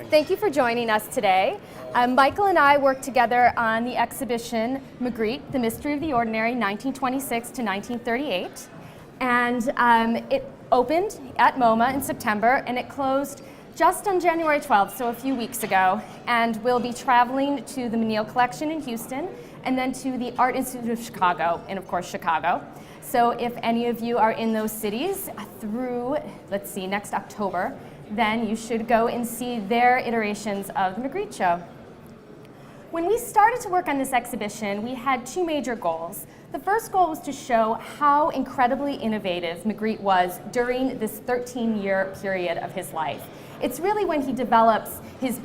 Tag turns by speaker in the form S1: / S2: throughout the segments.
S1: Thank you for joining us today. Michael and I worked together on the exhibition Magritte, The Mystery of the Ordinary, 1926 to 1938. And it opened at MoMA in September, and it closed just on January 12th, so a few weeks ago. And we'll be traveling to the Menil Collection in Houston, and then to the Art Institute of Chicago, and of course Chicago. So if any of you are in those cities through, let's see, next October, then you should go and see their iterations of the Magritte show. When we started to work on this exhibition, we had two major goals. The first goal was to show how incredibly innovative Magritte was during this 13-year period of his life. It's really when he develops his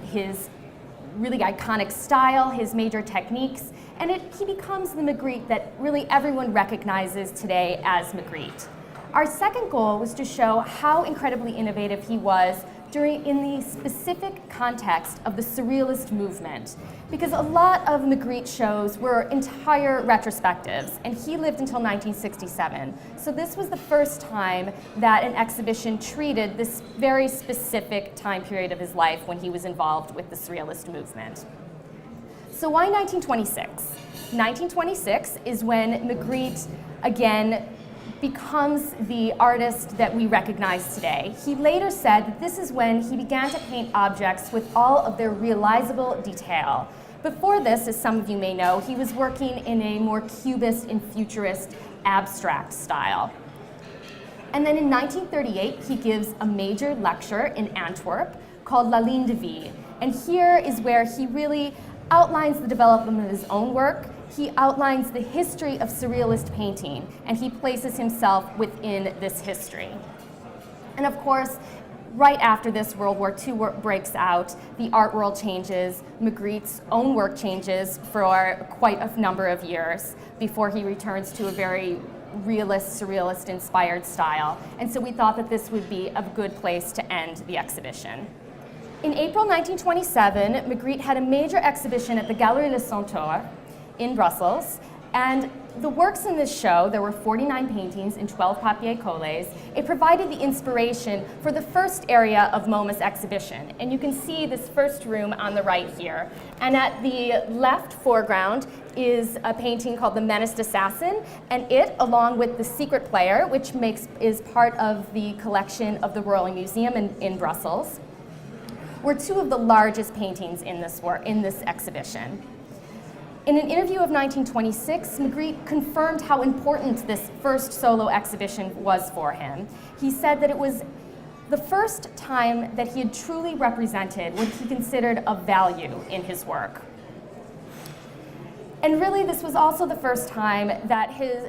S1: really iconic style, his major techniques, and he becomes the Magritte that really everyone recognizes today as Magritte. Our second goal was to show how incredibly innovative he was in the specific context of the Surrealist movement, because a lot of Magritte shows were entire retrospectives, and he lived until 1967. So this was the first time that an exhibition treated this very specific time period of his life when he was involved with the Surrealist movement. So why 1926? 1926 is when Magritte, again, becomes the artist that we recognize today. He later said that this is when he began to paint objects with all of their realizable detail. Before this, as some of you may know, he was working in a more cubist and futurist abstract style. And then in 1938, he gives a major lecture in Antwerp called La Ligne de Vie. And here is where he really outlines the development of his own work. He outlines the history of Surrealist painting, and he places himself within this history. And of course, right after this, World War II breaks out, the art world changes, Magritte's own work changes for quite a number of years before he returns to a very realist, Surrealist-inspired style. And so we thought that this would be a good place to end the exhibition. In April 1927, Magritte had a major exhibition at the Galerie Le Centaure in Brussels, and the works in this show, there were 49 paintings in 12 papier-collés. It provided the inspiration for the first area of MoMA's exhibition, and you can see this first room on the right here. And at the left foreground is a painting called The Menaced Assassin, and it, along with The Secret Player, which is part of the collection of the Royal Museum in Brussels, were two of the largest paintings in this exhibition. In an interview of 1926, Magritte confirmed how important this first solo exhibition was for him. He said that it was the first time that he had truly represented what he considered of value in his work. And really, this was also the first time that his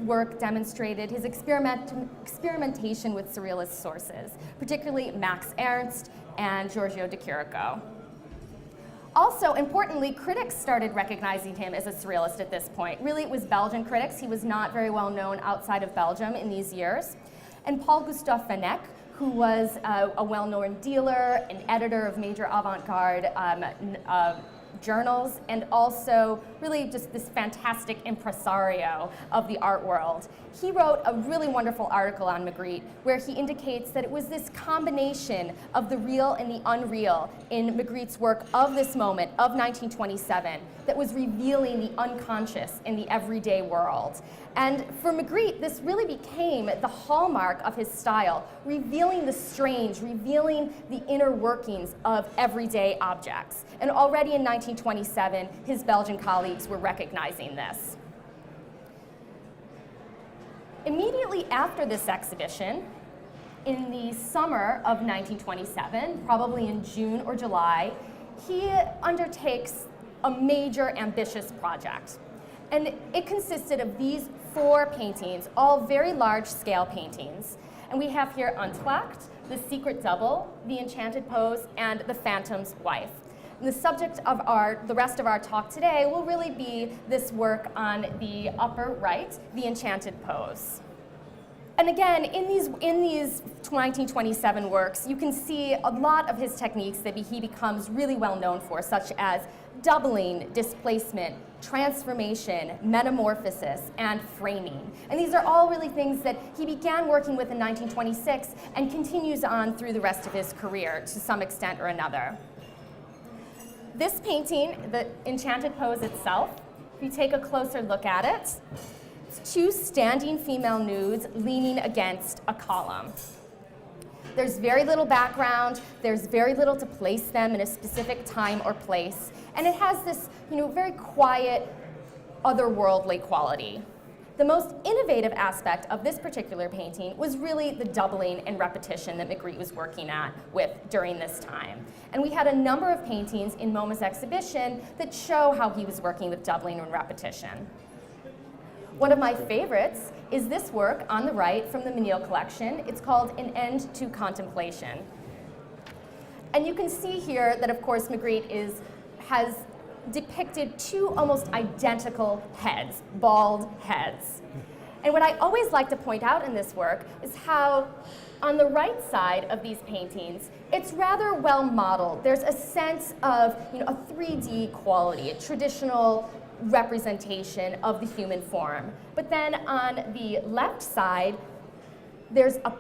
S1: work demonstrated his experimentation with Surrealist sources, particularly Max Ernst and Giorgio de Chirico. Also, importantly, critics started recognizing him as a Surrealist at this point. Really, it was Belgian critics. He was not very well known outside of Belgium in these years. And Paul-Gustave Van Eyck, who was a well-known dealer, an editor of major avant-garde journals, and also really just this fantastic impresario of the art world. He wrote a really wonderful article on Magritte where he indicates that it was this combination of the real and the unreal in Magritte's work of this moment, of 1927, that was revealing the unconscious in the everyday world. And for Magritte, this really became the hallmark of his style, revealing the strange, revealing the inner workings of everyday objects. And already in 1927, his Belgian colleagues were recognizing this. Immediately after this exhibition, in the summer of 1927, probably in June or July, he undertakes a major ambitious project. And it consisted of these 4 paintings, all very large-scale paintings. And we have here Untitled, The Secret Double, The Enchanted Pose, and The Phantom's Wife. And the subject of the rest of our talk today will really be this work on the upper right, The Enchanted Pose. And again, in these 1927 works, you can see a lot of his techniques that he becomes really well known for, such as doubling, displacement, transformation, metamorphosis, and framing. And these are all really things that he began working with in 1926 and continues on through the rest of his career to some extent or another. This painting, the Enchanted Pose itself, if you take a closer look at it, it's two standing female nudes leaning against a column. There's very little background, there's very little to place them in a specific time or place, and it has this, very quiet, otherworldly quality. The most innovative aspect of this particular painting was really the doubling and repetition that Magritte was working with during this time. And we had a number of paintings in MoMA's exhibition that show how he was working with doubling and repetition. One of my favorites is this work on the right from the Menil collection. It's called An End to Contemplation. And you can see here that, of course, Magritte has depicted two almost identical heads, bald heads. And what I always like to point out in this work is how, on the right side of these paintings, it's rather well modeled. There's a sense of a 3D quality, a traditional representation of the human form. But then on the left side, there's a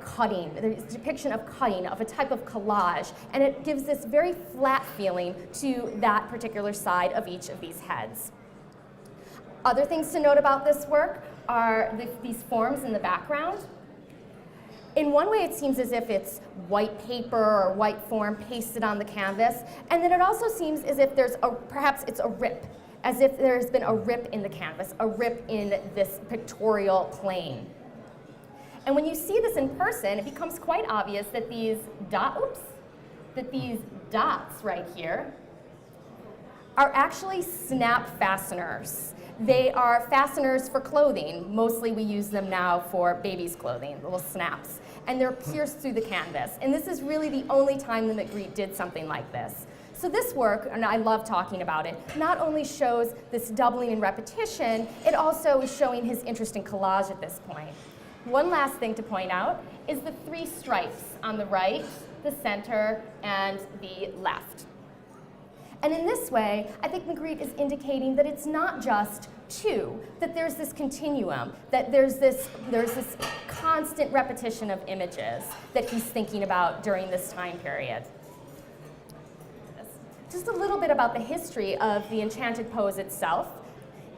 S1: depiction of cutting, of a type of collage, and it gives this very flat feeling to that particular side of each of these heads. Other things to note about this work are these forms in the background. In one way, it seems as if it's white paper or white form pasted on the canvas, and then it also seems as if perhaps it's a rip, as if there's been a rip in the canvas, a rip in this pictorial plane. And when you see this in person, it becomes quite obvious that these dots right here are actually snap fasteners. They are fasteners for clothing. Mostly we use them now for babies' clothing, little snaps. And they're pierced through the canvas. And this is really the only time that Magritte did something like this. So this work, and I love talking about it, not only shows this doubling and repetition, it also is showing his interest in collage at this point. One last thing to point out is the three stripes on the right, the center, and the left. And in this way, I think Magritte is indicating that it's not just two, that there's this continuum, that there's this constant repetition of images that he's thinking about during this time period. Just a little bit about the history of the Enchanted Pose itself.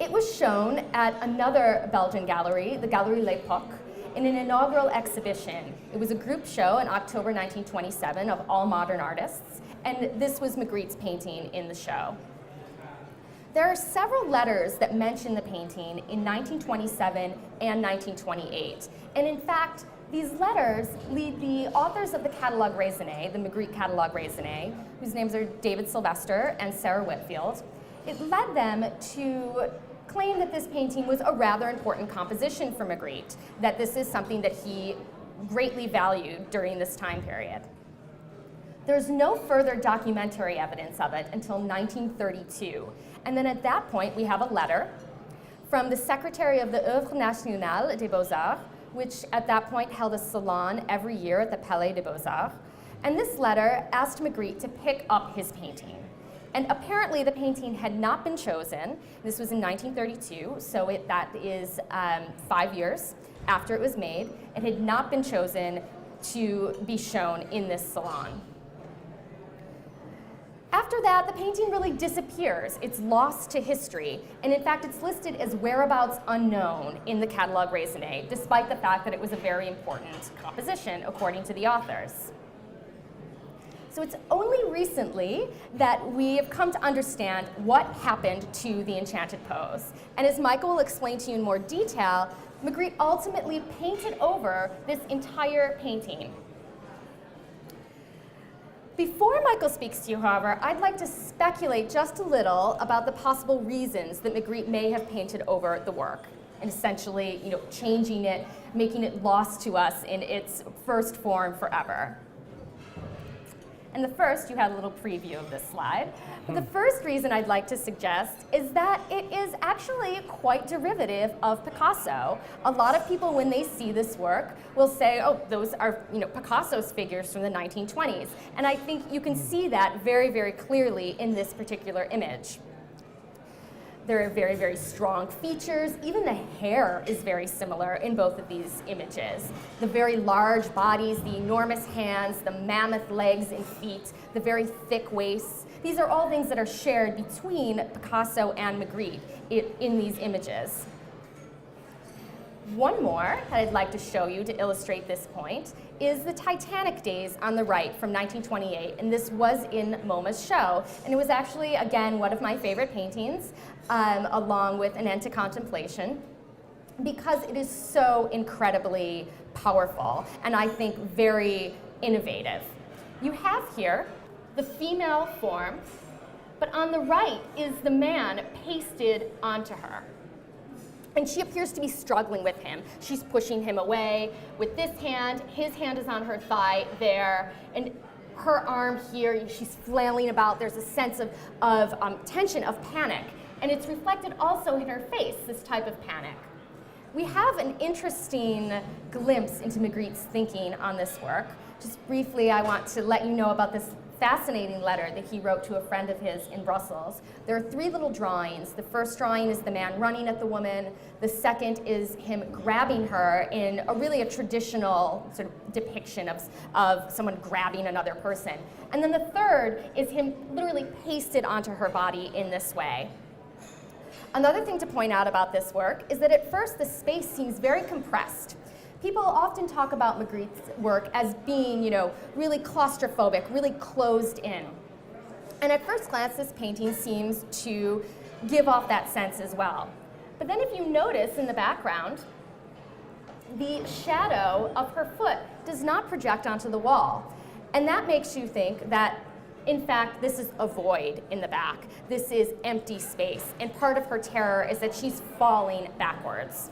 S1: It was shown at another Belgian gallery, the Galerie L'Époque, in an inaugural exhibition. It was a group show in October 1927 of all modern artists, and this was Magritte's painting in the show. There are several letters that mention the painting in 1927 and 1928, and in fact, these letters lead the authors of the Catalogue Raisonné, the Magritte Catalogue Raisonné, whose names are David Sylvester and Sarah Whitfield. It led them to claim that this painting was a rather important composition for Magritte, that this is something that he greatly valued during this time period. There's no further documentary evidence of it until 1932, and then at that point we have a letter from the secretary of the Œuvre Nationale des Beaux-Arts, which at that point held a salon every year at the Palais des Beaux-Arts. And this letter asked Magritte to pick up his painting. And apparently the painting had not been chosen. This was in 1932, so that is 5 years after it was made. It had not been chosen to be shown in this salon. After that, the painting really disappears. It's lost to history, and in fact, it's listed as whereabouts unknown in the Catalogue Raisonné, despite the fact that it was a very important composition, according to the authors. So it's only recently that we have come to understand what happened to the Enchanted Pose. And as Michael will explain to you in more detail, Magritte ultimately painted over this entire painting. Before Michael speaks to you, however, I'd like to speculate just a little about the possible reasons that Magritte may have painted over the work, and essentially, changing it, making it lost to us in its first form forever. And the first, you had a little preview of this slide. But the first reason I'd like to suggest is that it is actually quite derivative of Picasso. A lot of people, when they see this work, will say, oh, those are Picasso's figures from the 1920s. And I think you can see that very, very clearly in this particular image. There are very, very strong features. Even the hair is very similar in both of these images. The very large bodies, the enormous hands, the mammoth legs and feet, the very thick waists. These are all things that are shared between Picasso and Magritte in these images. One more that I'd like to show you to illustrate this point is the Titanic Days on the right from 1928, and this was in MoMA's show, and it was actually, again, one of my favorite paintings, along with An End to Contemplation, because it is so incredibly powerful, and I think very innovative. You have here the female form, but on the right is the man pasted onto her. And she appears to be struggling with him. She's pushing him away with this hand. His hand is on her thigh there. And her arm here, she's flailing about. There's a sense of tension, of panic. And it's reflected also in her face, this type of panic. We have an interesting glimpse into Magritte's thinking on this work. Just briefly, I want to let you know about this fascinating letter that he wrote to a friend of his in Brussels. There are 3 little drawings. The first drawing is the man running at the woman. The second is him grabbing her in really a traditional sort of depiction of someone grabbing another person. And then the third is him literally pasted onto her body in this way. Another thing to point out about this work is that at first the space seems very compressed. People often talk about Magritte's work as being, really claustrophobic, really closed in. And at first glance, this painting seems to give off that sense as well. But then if you notice in the background, the shadow of her foot does not project onto the wall. And that makes you think that, in fact, this is a void in the back. This is empty space. And part of her terror is that she's falling backwards.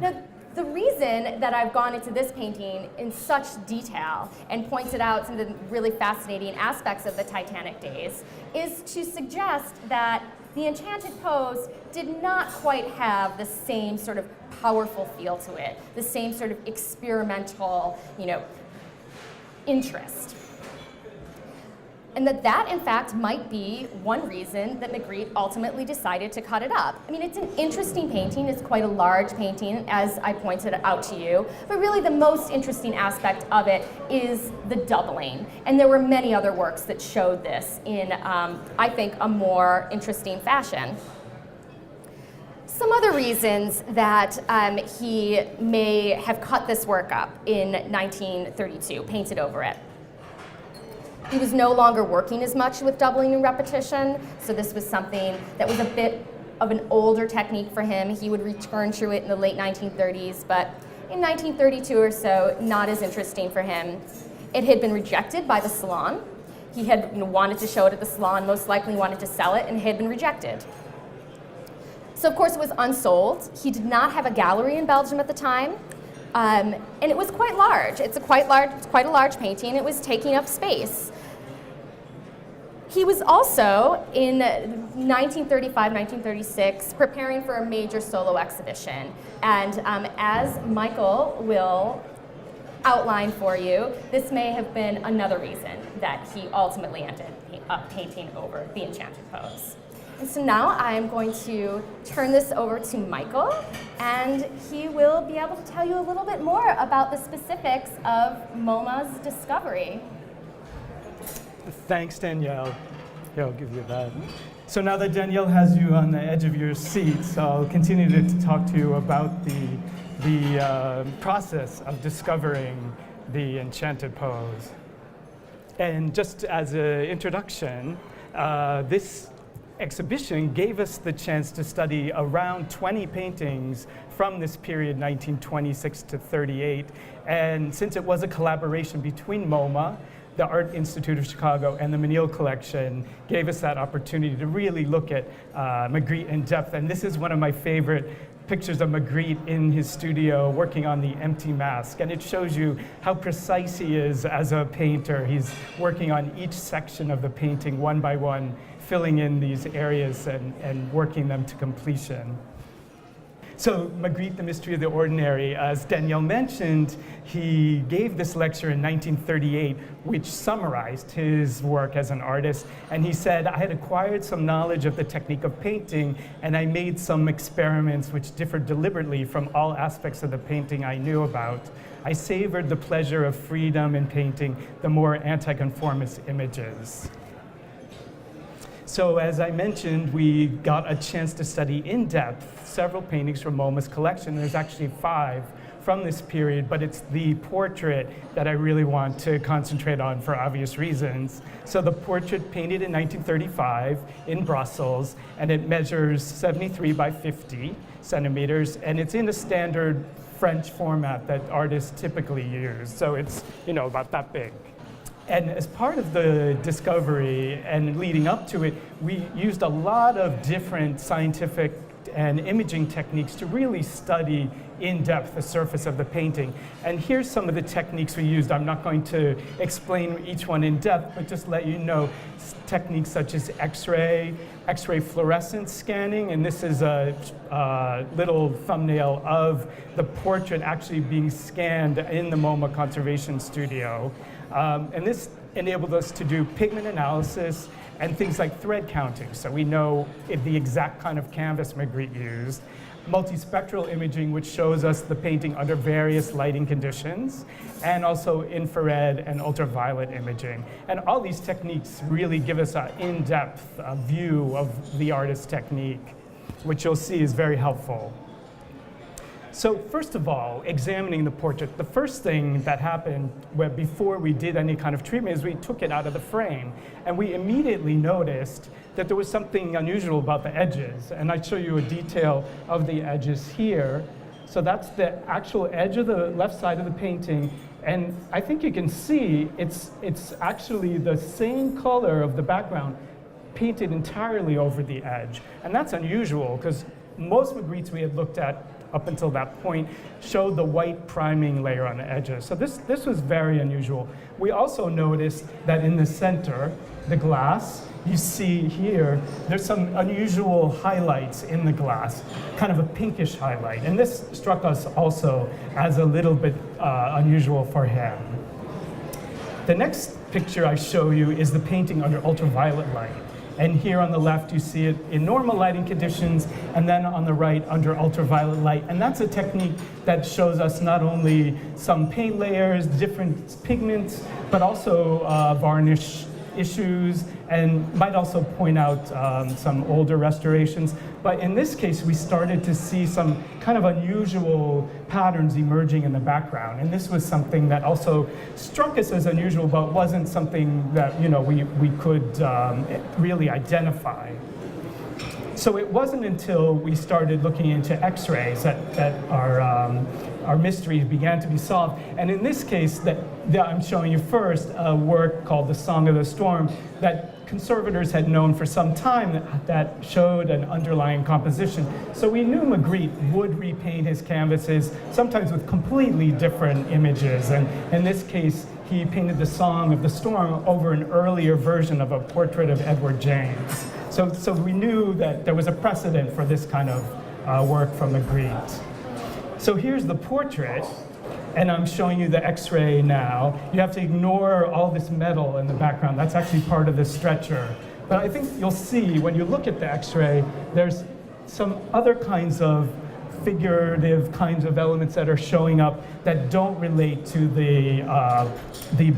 S1: Now, the reason that I've gone into this painting in such detail and pointed out some of the really fascinating aspects of the Titanic Days is to suggest that the Enchanted Pose did not quite have the same sort of powerful feel to it, the same sort of experimental, interest. And that in fact might be one reason that Magritte ultimately decided to cut it up. I mean, it's an interesting painting. It's quite a large painting, as I pointed out to you. But really the most interesting aspect of it is the doubling. And there were many other works that showed this in, I think, a more interesting fashion. Some other reasons that he may have cut this work up in 1932, painted over it. He was no longer working as much with doubling and repetition, so this was something that was a bit of an older technique for him. He would return to it in the late 1930s, but in 1932 or so, not as interesting for him. It had been rejected by the Salon. He had wanted to show it at the Salon, most likely wanted to sell it, and it had been rejected. So of course it was unsold. He did not have a gallery in Belgium at the time, and it was quite large. It's quite a large painting. It was taking up space. He was also, in 1935, 1936, preparing for a major solo exhibition. And as Michael will outline for you, this may have been another reason that he ultimately ended up painting over the Enchanted Pose. And so now I'm going to turn this over to Michael, and he will be able to tell you a little bit more about the specifics of MoMA's discovery.
S2: Thanks, Danielle. Here, I'll give you that. So now that Danielle has you on the edge of your seat, so I'll continue to talk to you about the process of discovering the Enchanted Pose. And just as an introduction, this exhibition gave us the chance to study around 20 paintings from this period, 1926 to 38. And since it was a collaboration between MoMA, the Art Institute of Chicago, and the Menil Collection, gave us that opportunity to really look at Magritte in depth. And this is one of my favorite pictures of Magritte in his studio working on the empty mask. And it shows you how precise he is as a painter. He's working on each section of the painting one by one, filling in these areas and working them to completion. So Magritte, The Mystery of the Ordinary, as Danielle mentioned, he gave this lecture in 1938, which summarized his work as an artist. And he said, I had acquired some knowledge of the technique of painting, and I made some experiments which differed deliberately from all aspects of the painting I knew about. I savored the pleasure of freedom in painting the more anti-conformist images. So as I mentioned, we got a chance to study in depth several paintings from MoMA's collection. There's actually 5 from this period, but it's the portrait that I really want to concentrate on for obvious reasons. So the portrait painted in 1935 in Brussels, and it measures 73 by 50 centimeters, and it's in a standard French format that artists typically use. So it's, about that big. And as part of the discovery and leading up to it, we used a lot of different scientific and imaging techniques to really study in depth the surface of the painting. And here's some of the techniques we used. I'm not going to explain each one in depth, but just let you know techniques such as X-ray fluorescence scanning, and this is a little thumbnail of the portrait actually being scanned in the MoMA conservation studio. And this enabled us to do pigment analysis and things like thread counting, so we know the exact kind of canvas Magritte used. Multispectral imaging, which shows us the painting under various lighting conditions, and also infrared and ultraviolet imaging. And all these techniques really give us an in-depth view of the artist's technique, which you'll see is very helpful. So first of all, examining the portrait, the first thing that happened before we did any kind of treatment is we took it out of the frame. And we immediately noticed that there was something unusual about the edges. And I'd show you a detail of the edges here. So that's the actual edge of the left side of the painting. And I think you can see it's actually the same color of the background painted entirely over the edge. And that's unusual because most Magrittes we had looked at up until that point showed the white priming layer on the edges. So this was very unusual. We also noticed that in the center, the glass, you see here, there's some unusual highlights in the glass, kind of a pinkish highlight. And this struck us also as a little bit unusual for him. The next picture I show you is the painting under ultraviolet light. And here on the left, you see it in normal lighting conditions, and then on the right, under ultraviolet light. And that's a technique that shows us not only some paint layers, different pigments, but also varnish issues, and might also point out some older restorations. But in this case, we started to see some kind of unusual patterns emerging in the background. And this was something that also struck us as unusual, but wasn't something that we could really identify. So it wasn't until we started looking into X-rays that our mysteries began to be solved. And in this case, that I'm showing you first, a work called The Song of the Storm that conservators had known for some time that showed an underlying composition. So we knew Magritte would repaint his canvases, sometimes with completely different images. And in this case, he painted The Song of the Storm over an earlier version of a portrait of Edward James. So we knew that there was a precedent for this kind of work from Magritte. So here's the portrait, and I'm showing you the X-ray now. You have to ignore all this metal in the background. That's actually part of the stretcher. But I think you'll see when you look at the X-ray, there's some other kinds of figurative kinds of elements that are showing up that don't relate to the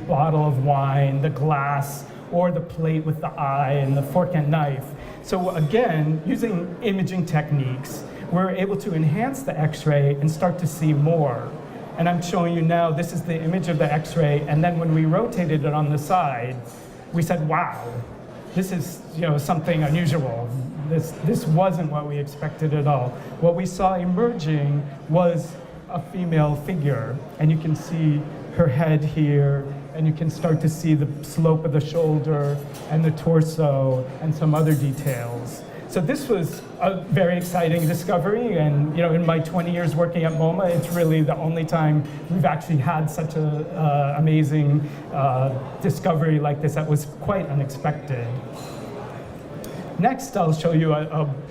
S2: bottle of wine, the glass, or the plate with the eye and the fork and knife. So again, using imaging techniques, we're able to enhance the X-ray and start to see more. And I'm showing you now, this is the image of the X-ray, and then when we rotated it on the side, we said, wow, this is something unusual. This wasn't what we expected at all. What we saw emerging was a female figure, and you can see her head here, and you can start to see the slope of the shoulder and the torso and some other details. So this was a very exciting discovery, and in my 20 years working at MoMA, it's really the only time we've actually had such an amazing discovery like this that was quite unexpected. Next, I'll show you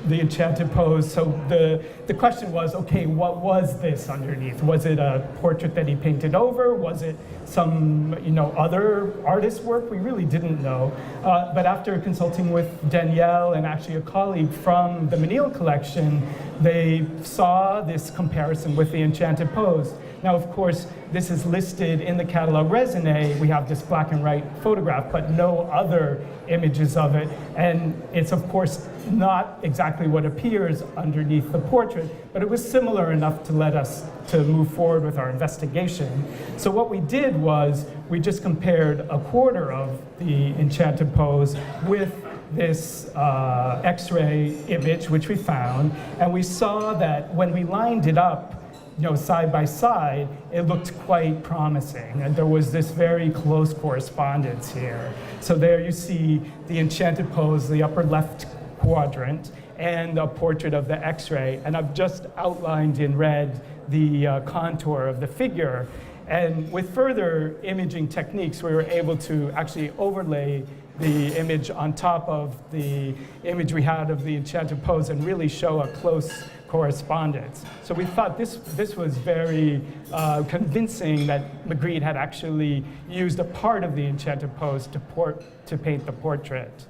S2: the Enchanted Pose. So the question was, okay, what was this underneath? Was it a portrait that he painted over? Was it some other artist's work? We really didn't know. But after consulting with Danielle and actually a colleague from the Menil collection, they saw this comparison with the Enchanted Pose. Now, of course, this is listed in the catalog raisonné. We have this black and white photograph, but no other images of it. And it's, of course, not exactly what appears underneath the portrait, but it was similar enough to let us to move forward with our investigation. So what we did was we just compared a quarter of the Enchanted Pose with this X-ray image, which we found, and we saw that when we lined it up, side by side, it looked quite promising, and there was this very close correspondence here. So there you see the Enchanted Pose, the upper left quadrant, and a portrait of the X-ray, and I've just outlined in red the contour of the figure. And with further imaging techniques, we were able to actually overlay the image on top of the image we had of the Enchanted Pose and really show a close correspondence. So we thought this was very convincing that Magritte had actually used a part of the Enchanted Pose to paint the portrait.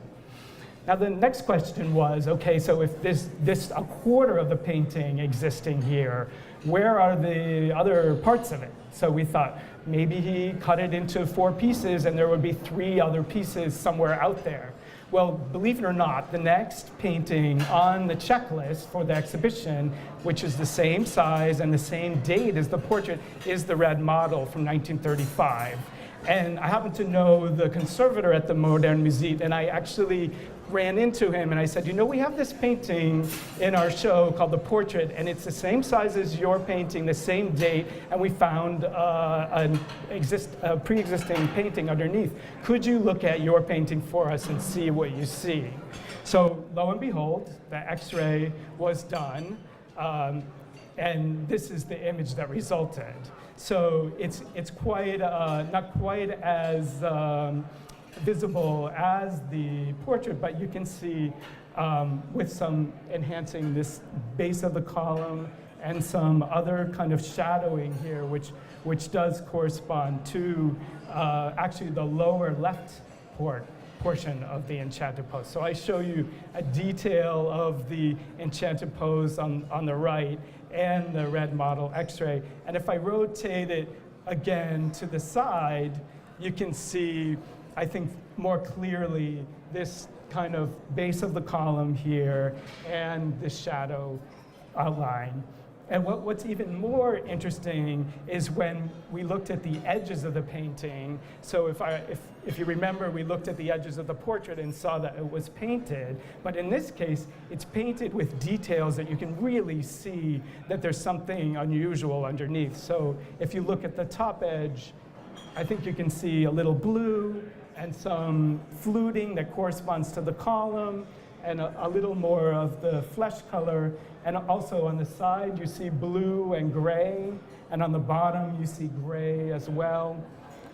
S2: Now the next question was, okay, so if this a quarter of the painting existing here, where are the other parts of it? So we thought maybe he cut it into 4 pieces and there would be 3 other pieces somewhere out there. Well, believe it or not, the next painting on the checklist for the exhibition, which is the same size and the same date as the portrait, is the red model from 1935. And I happen to know the conservator at the Modern Museum, and I actually ran into him and I said, we have this painting in our show called The Portrait, and it's the same size as your painting, the same date, and we found a pre-existing painting underneath. Could you look at your painting for us and see what you see? So lo and behold, the X-ray was done, and this is the image that resulted. So it's quite not quite as visible as the portrait, but you can see with some enhancing this base of the column and some other kind of shadowing here, which does correspond to actually the lower left portion of the Enchanted Pose. So I show you a detail of the Enchanted Pose on the right and the red model X-ray. And if I rotate it again to the side, you can see, I think, more clearly this kind of base of the column here and the shadow outline. And what's even more interesting is when we looked at the edges of the painting. So if you remember, we looked at the edges of the portrait and saw that it was painted. But in this case, it's painted with details that you can really see that there's something unusual underneath. So if you look at the top edge, I think you can see a little blue and some fluting that corresponds to the column, and a little more of the flesh color. And also on the side, you see blue and gray, and on the bottom, you see gray as well.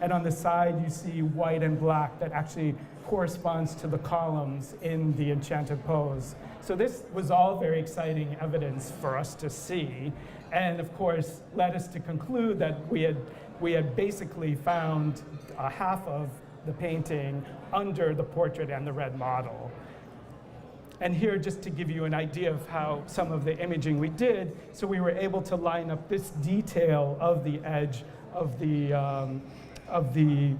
S2: And on the side, you see white and black that actually corresponds to the columns in the Enchanted Pose. So this was all very exciting evidence for us to see, and of course, led us to conclude that we had basically found half of the painting under the portrait and the red model. And here, just to give you an idea of how some of the imaging we did, so we were able to line up this detail of the edge of the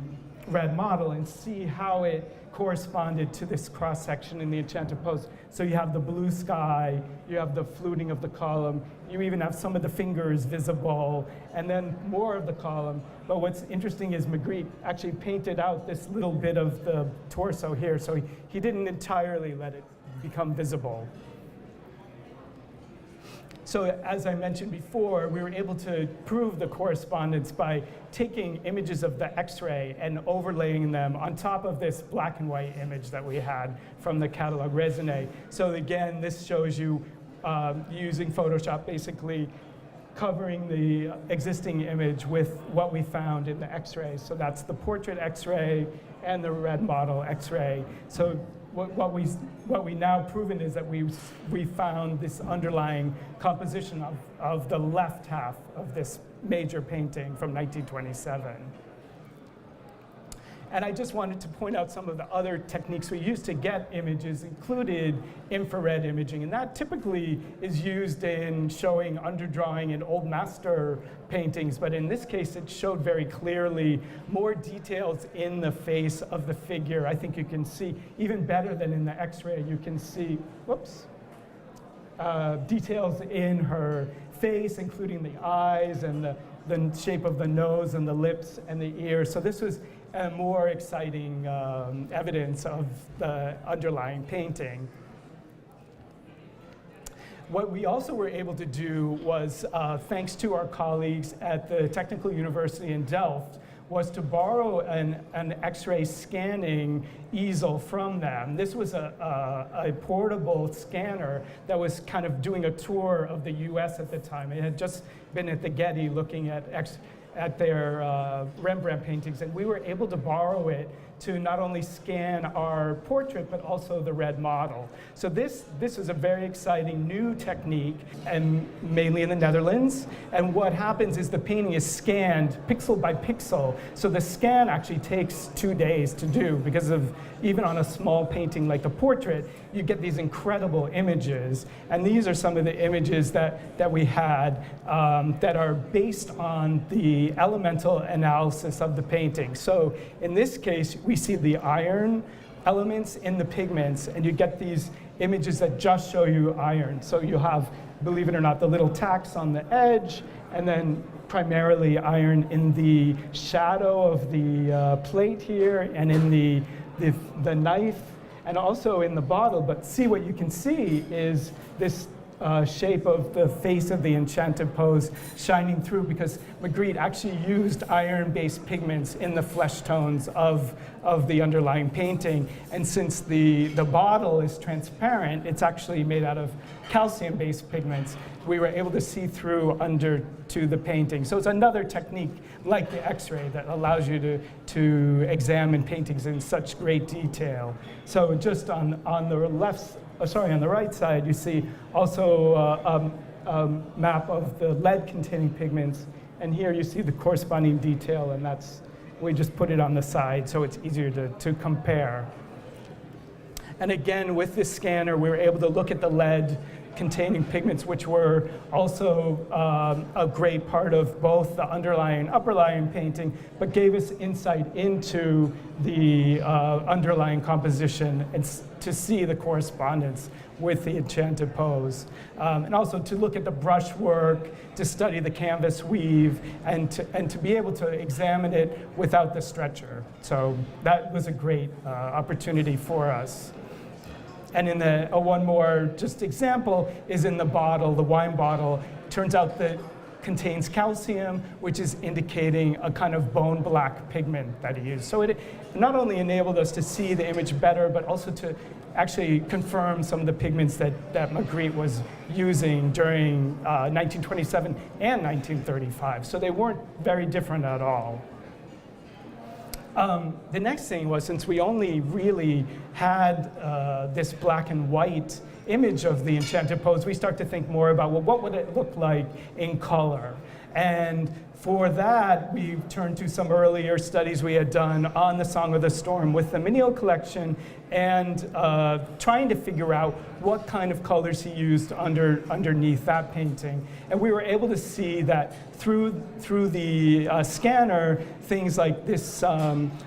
S2: red model and see how it corresponded to this cross-section in the Enchanted Pose. So you have the blue sky, you have the fluting of the column, you even have some of the fingers visible, and then more of the column. But what's interesting is Magritte actually painted out this little bit of the torso here, so he didn't entirely let it become visible. So as I mentioned before, we were able to prove the correspondence by taking images of the X-ray and overlaying them on top of this black and white image that we had from the catalog raisonné. So again, this shows you using Photoshop, basically covering the existing image with what we found in the X-ray. So that's the portrait X-ray and the red model X-ray. So what we now proven is that we found this underlying composition of the left half of this major painting from 1927. And I just wanted to point out some of the other techniques we used to get images included infrared imaging, and that typically is used in showing underdrawing in old master paintings, but in this case it showed very clearly more details in the face of the figure. I think you can see, even better than in the X-ray, you can see, details in her face, including the eyes and the shape of the nose and the lips and the ears. So this was more exciting evidence of the underlying painting. What we also were able to do was, thanks to our colleagues at the Technical University in Delft, was to borrow an X-ray scanning easel from them. This was a portable scanner that was kind of doing a tour of the US at the time. It had just been at the Getty looking at their Rembrandt paintings, and we were able to borrow it to not only scan our portrait, but also the red model. So this is a very exciting new technique, and mainly in the Netherlands. And what happens is the painting is scanned pixel by pixel. So the scan actually takes 2 days to do, because of, even on a small painting like the portrait, you get these incredible images. And these are some of the images that we had that are based on the elemental analysis of the painting. So in this case, we see the iron elements in the pigments, and you get these images that just show you iron. So you have, believe it or not, the little tacks on the edge, and then primarily iron in the shadow of the plate here, and in the knife, and also in the bottle. But see, what you can see is this shape of the face of the Enchanted Pose shining through, because Magritte actually used iron-based pigments in the flesh tones of the underlying painting. And since the bottle is transparent, it's actually made out of calcium-based pigments. We were able to see through under to the painting. So it's another technique like the X-ray that allows you to examine paintings in such great detail. So just on the right side, you see also a map of the lead-containing pigments, and here you see the corresponding detail, and we just put it on the side so it's easier to compare. And again, with this scanner, we were able to look at the lead-containing pigments, which were also a great part of both the underlying and upperlying painting, but gave us insight into the underlying composition and to see the correspondence with the Enchanted Pose. And also to look at the brushwork, to study the canvas weave, and to be able to examine it without the stretcher. So that was a great opportunity for us. And in one more just example is in the bottle, the wine bottle. Turns out that contains calcium, which is indicating a kind of bone black pigment that he used. So it not only enabled us to see the image better, but also to actually confirm some of the pigments that Magritte was using during 1927 and 1935. So they weren't very different at all. The next thing was, since we only really had this black and white image of the Enchanted Pose, we start to think more about, well, what would it look like in color? And for that, we turned to some earlier studies we had done on the Song of the Storm with the Menil collection, and trying to figure out what kind of colors he used underneath that painting. And we were able to see that through the scanner, things like this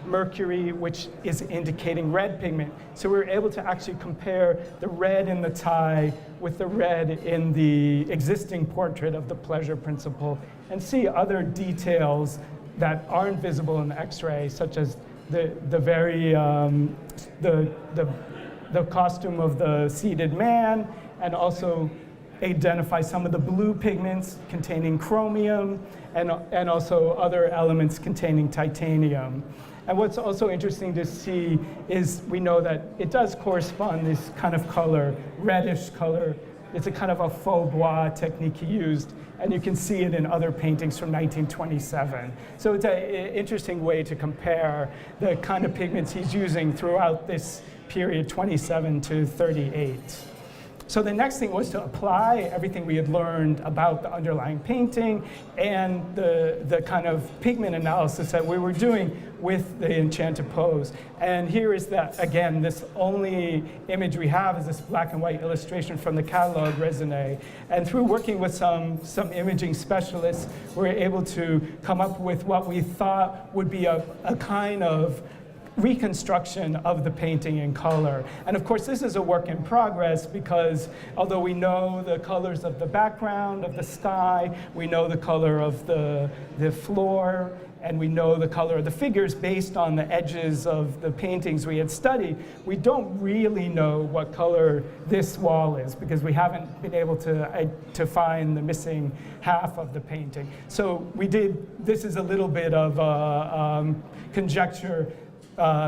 S2: mercury, which is indicating red pigment. So we were able to actually compare the red in the tie with the red in the existing portrait of the pleasure principle, and see other details that aren't visible in the X-ray, such as the costume of the seated man, and also identify some of the blue pigments containing chromium, and also other elements containing titanium. And what's also interesting to see is we know that it does correspond, this kind of color, reddish color. It's a kind of a faux bois technique he used, and you can see it in other paintings from 1927. So it's an interesting way to compare the kind of pigments he's using throughout this period 27 to 38. So the next thing was to apply everything we had learned about the underlying painting and the kind of pigment analysis that we were doing with the Enchanted Pose. And here is that, again, this only image we have is this black and white illustration from the catalog raisonné. And through working with some imaging specialists, we were able to come up with what we thought would be a kind of reconstruction of the painting in color. And of course, this is a work in progress because although we know the colors of the background, of the sky, we know the color of the floor, and we know the color of the figures based on the edges of the paintings we had studied, we don't really know what color this wall is because we haven't been able to find the missing half of the painting. So this is a little bit of conjecture,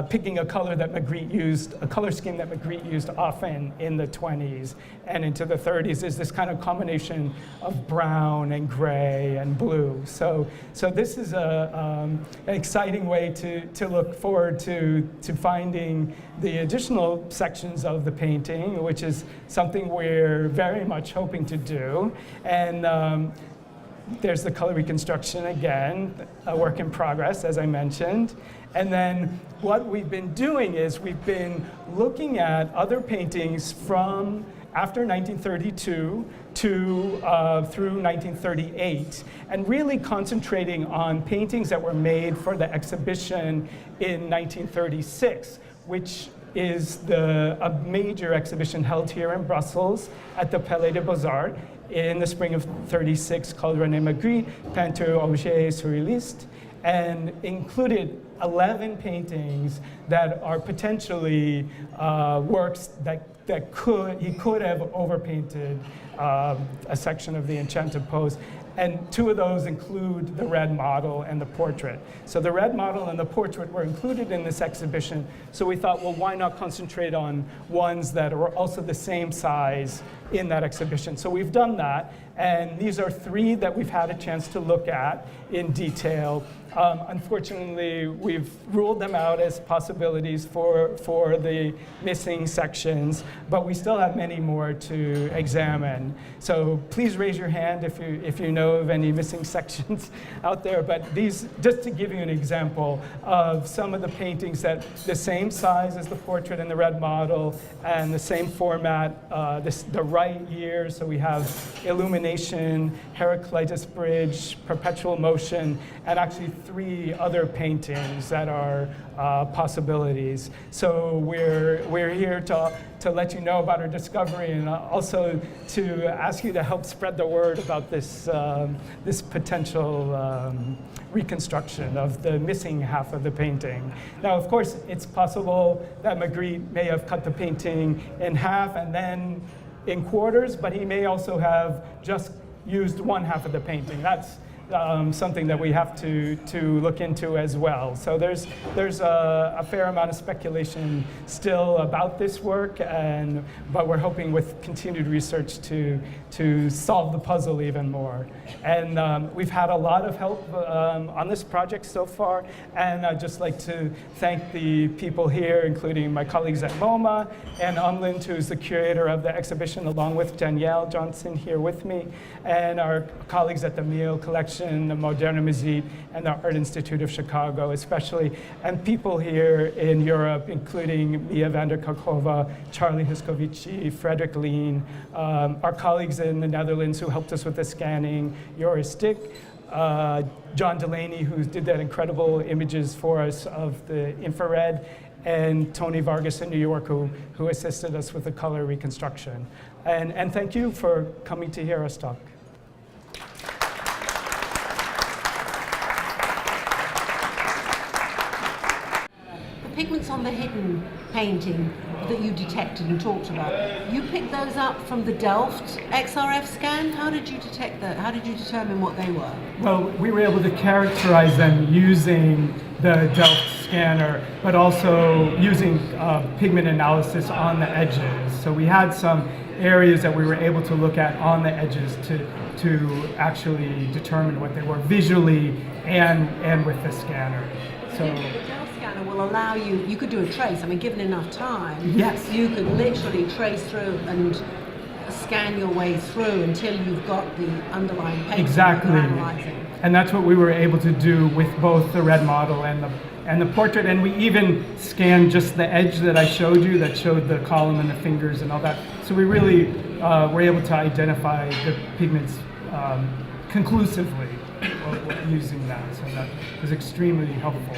S2: picking a color that Magritte used, a color scheme that Magritte used often in the 20s and into the 30s, is this kind of combination of brown and gray and blue. So this is an exciting way to look forward to finding the additional sections of the painting, which is something we're very much hoping to do. And there's the color reconstruction again, a work in progress, as I mentioned. And then what we've been doing is we've been looking at other paintings from after 1932 through 1938, and really concentrating on paintings that were made for the exhibition in 1936, which is a major exhibition held here in Brussels at the Palais des Beaux-Arts in the spring of 36, called René Magritte, Peinture Objet Surréaliste, and included 11 paintings that are potentially works that he could have overpainted a section of the Enchanted Pose. And two of those include the red model and the portrait. So the red model and the portrait were included in this exhibition. So we thought, well, why not concentrate on ones that are also the same size in that exhibition? So we've done that. And these are three that we've had a chance to look at in detail. Unfortunately, we've ruled them out as possibilities for the missing sections, but we still have many more to examine. So please raise your hand if you know of any missing sections out there. But these, just to give you an example of some of the paintings that the same size as the portrait and the red model, and the same format, the right year. So we have Illumination, Heraclitus Bridge, Perpetual Motion, and actually three other paintings that are possibilities. So we're here to let you know about our discovery, and also to ask you to help spread the word about this potential reconstruction of the missing half of the painting. Now, of course, it's possible that Magritte may have cut the painting in half and then in quarters, but he may also have just used one half of the painting. That's something that we have to look into as well. So there's a fair amount of speculation still about this work, but we're hoping with continued research to solve the puzzle even more. And we've had a lot of help on this project so far, and I'd just like to thank the people here, including my colleagues at MoMA, and Umland, who's the curator of the exhibition, along with Danielle Johnson here with me, and our colleagues at the Meal Collection, the Moderne Musée, and the Art Institute of Chicago especially, and people here in Europe, including Mia van der Kakova, Charlie Huskovici, Frederick Lean, our colleagues in the Netherlands who helped us with the scanning, Joris Stick, John Delaney, who did that incredible images for us of the infrared, and Tony Vargas in New York, who assisted us with the color reconstruction. And thank you for coming to hear us talk.
S3: Pigments on the hidden painting that you detected and talked about, you picked those up from the Delft XRF scan? How did you detect that? How did you determine what they were?
S2: Well, we were able to characterize them using the Delft scanner, but also using pigment analysis on the edges. So we had some areas that we were able to look at on the edges to actually determine what they were visually and with the scanner. So.
S3: The Delft scan, scanner will allow you could do a trace. I mean, given enough time,
S2: Yes.
S3: you could literally trace through and scan your way through until you've got the underlying painting
S2: Exactly.
S3: that you're analyzing.
S2: And that's what we were able to do with both the red model and the portrait. And we even scanned just the edge that I showed you, that showed the column and the fingers and all that. So we really were able to identify the pigments conclusively using that. So that was extremely helpful.